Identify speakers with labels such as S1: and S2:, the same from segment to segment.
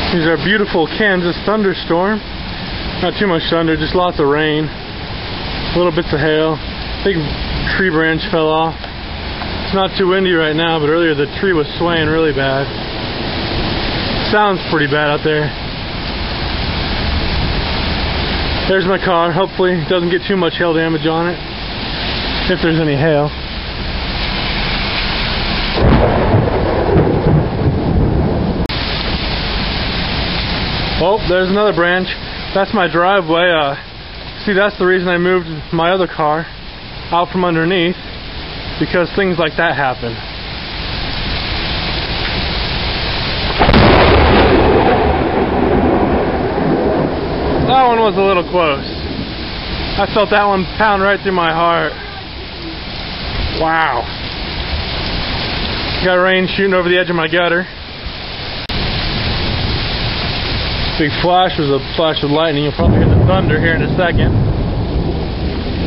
S1: These are beautiful Kansas thunderstorm. Not too much thunder, just lots of rain. Little bits of hail. Big tree branch fell off. It's not too windy right now, but earlier the tree was swaying really bad. Sounds pretty bad out there. There's my car. Hopefully it doesn't get too much hail damage on it, if there's any hail. Oh, there's another branch. That's my driveway. See, that's the reason I moved my other car out from underneath, because things like that happen. That one was a little close. I felt that one pound right through my heart. Wow. Got rain shooting over the edge of my gutter. Big flash was a flash of lightning. You'll probably hear the thunder here in a second.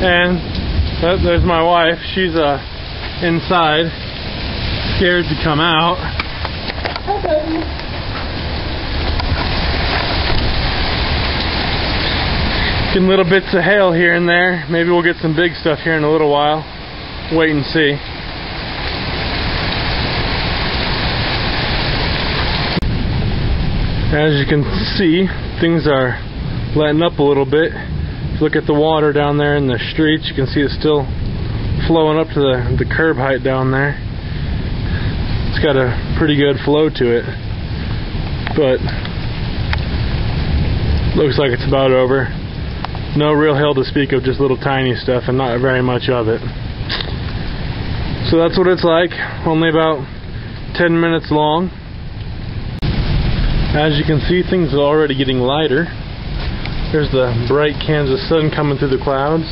S1: And there's my wife. She's inside, scared to come out. Getting little bits of hail here and there. Maybe we'll get some big stuff here in a little while. Wait and see. As you can see, things are letting up a little bit. If you look at the water down there in the streets, you can see it's still flowing up to the curb height down there. It's got a pretty good flow to it, but looks like it's about over. No real hail to speak of, just little tiny stuff and not very much of it. So that's what it's like, only about 10 minutes long. As you can see, things are already getting lighter. There's the bright Kansas sun coming through the clouds.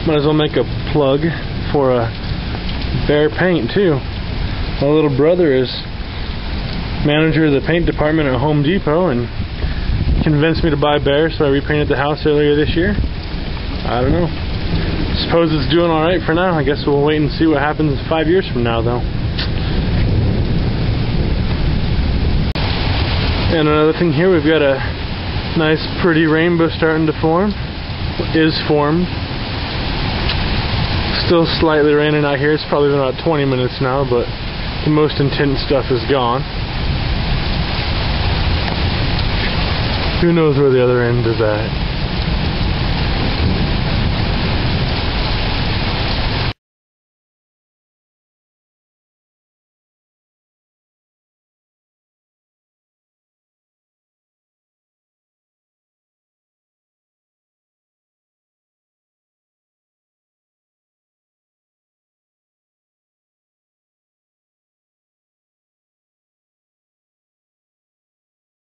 S1: Might as well make a plug for a Bear paint too. My little brother is manager of the paint department at Home Depot and convinced me to buy Bear, so I repainted the house earlier this year. I don't know. Suppose it's doing alright for now. I guess we'll wait and see what happens 5 years from now though. And another thing here, we've got a nice pretty rainbow starting to form. Is formed. Still slightly raining out here. It's probably been about 20 minutes now, but the most intense stuff is gone. Who knows where the other end is at.